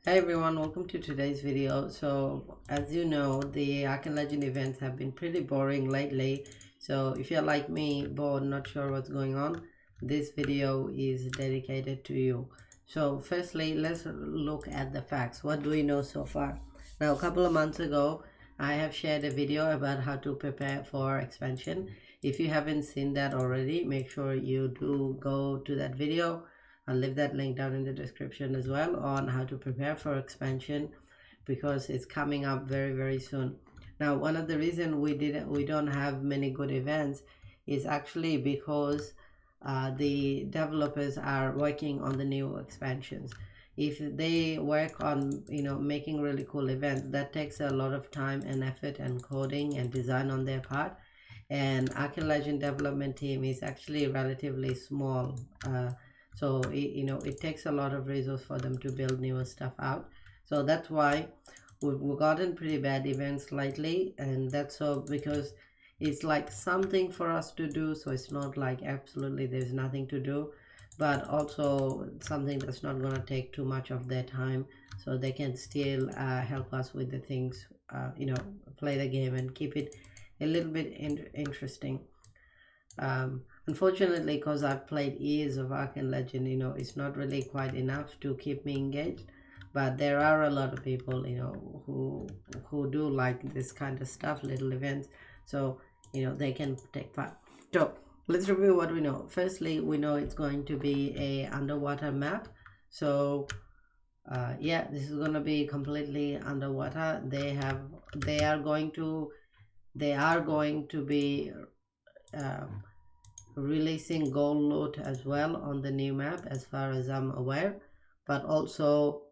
Hey everyone, welcome to today's video. So as you know, the Arcane Legend events have been pretty boring lately. So if you're like me, bored, not sure what's going on, this video is dedicated to you. So firstly, let's look at the facts. What do we know so far? Now, a couple of months ago, I have shared a video about how to prepare for expansion. If you haven't seen that already, make sure you do go to that video. I'll leave that link down in the description as well on how to prepare for expansion because it's coming up very soon. Now, one of the reasons we don't have many good events is actually because the developers are working on the new expansions. If they work on making really cool events, that takes a lot of time and effort and coding and design on their part. And Arcane Legend development team is actually relatively small. So it takes a lot of resources for them to build newer stuff out. So that's why we've gotten pretty bad events lately, and that's so because it's like something for us to do, so it's not like absolutely there's nothing to do, but also something that's not going to take too much of their time, so they can still help us with the things, play the game and keep it a little bit interesting. Unfortunately, because I've played years of Arcane Legend, it's not really quite enough to keep me engaged. But there are a lot of people, who do like this kind of stuff, little events. So, they can take part. So, let's review what we know. Firstly, we know it's going to be a underwater map. So, yeah, this is going to be completely underwater. They are going to be releasing gold loot as well on the new map, as far as I'm aware. But also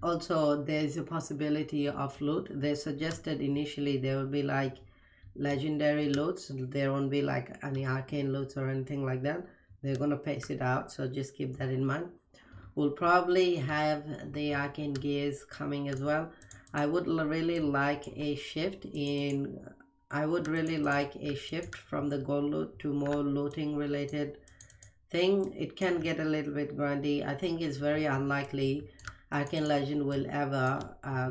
there's a possibility of loot. They suggested initially there will be like legendary loots, there won't be like any arcane loots or anything like that. They're gonna pace it out, so just keep that in mind. We'll probably have the arcane gears coming as well. I would really like a shift from the gold loot to more looting related thing. It can get a little bit grindy. I think it's very unlikely Arcane Legend will ever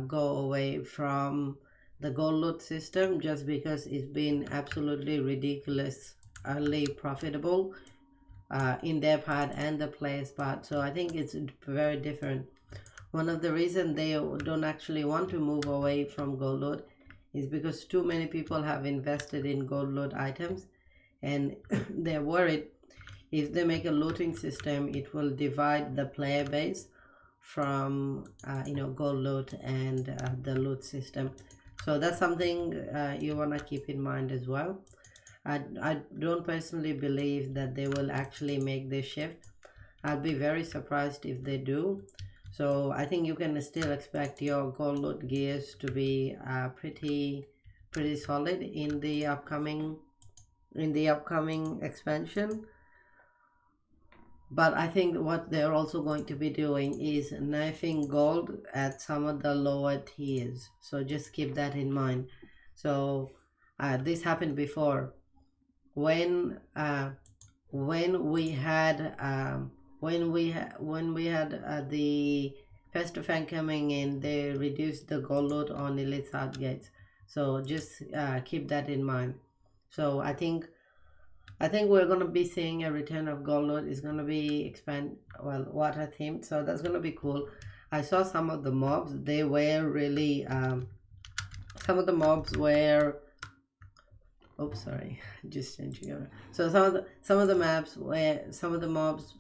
go away from the gold loot system, just because it's been absolutely ridiculously profitable in their part and the players part. So I think it's very different. One of the reasons they don't actually want to move away from gold loot is because too many people have invested in gold loot items, and they're worried if they make a looting system, it will divide the player base from gold loot and the loot system. So that's something you want to keep in mind as well. I don't personally believe that they will actually make this shift. I'd be very surprised if they do. So I think you can still expect your gold loot gears to be pretty solid in the upcoming expansion. But I think what they're also going to be doing is nerfing gold at some of the lower tiers, so just keep that in mind. So this happened before when we had the Festa fan coming in. They reduced the gold load on elite south gates, so just keep that in mind. So I think we're going to be seeing a return of gold load. Is going to be water themed, so that's going to be cool. I saw some of the mobs. They were really some of the mobs were oops, sorry, just changing over. So some of the maps where some of the mobs,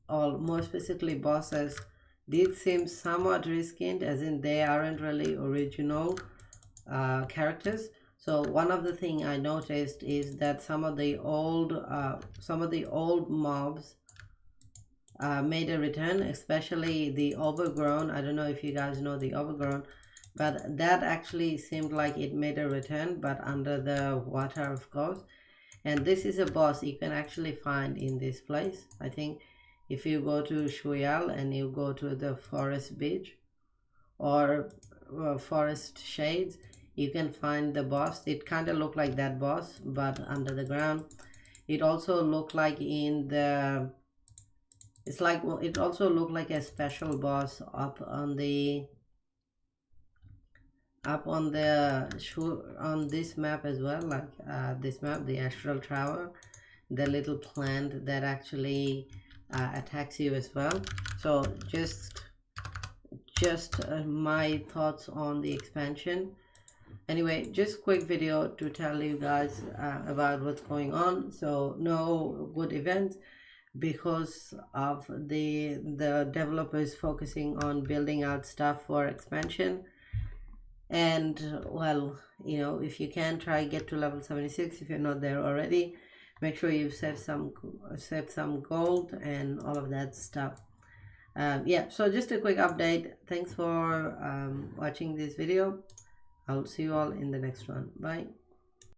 or more specifically bosses, did seem somewhat reskinned, as in they aren't really original characters. So one of the thing I noticed is that some of the old mobs made a return, especially the overgrown. I don't know if you guys know the overgrown, but that actually seemed like it made a return, but under the water, of course. And this is a boss you can actually find in this place. I think if you go to Shuyal and you go to the forest beach or forest shades, you can find the boss. It kind of looked like that boss, but under the ground. It also looked like in the It's like, well, it also looked like a special boss up on the on this map as well, like this map, the Astral Tower, the little plant that actually attacks you as well. So just my thoughts on the expansion. Anyway, just quick video to tell you guys about what's going on. So no good events because of the developers focusing on building out stuff for expansion. And well, you know, if you can, try get to level 76 if you're not there already. Make sure you save some gold and all of that stuff. Yeah, so just a quick update. Thanks for watching this video. I'll see you all in the next one. Bye.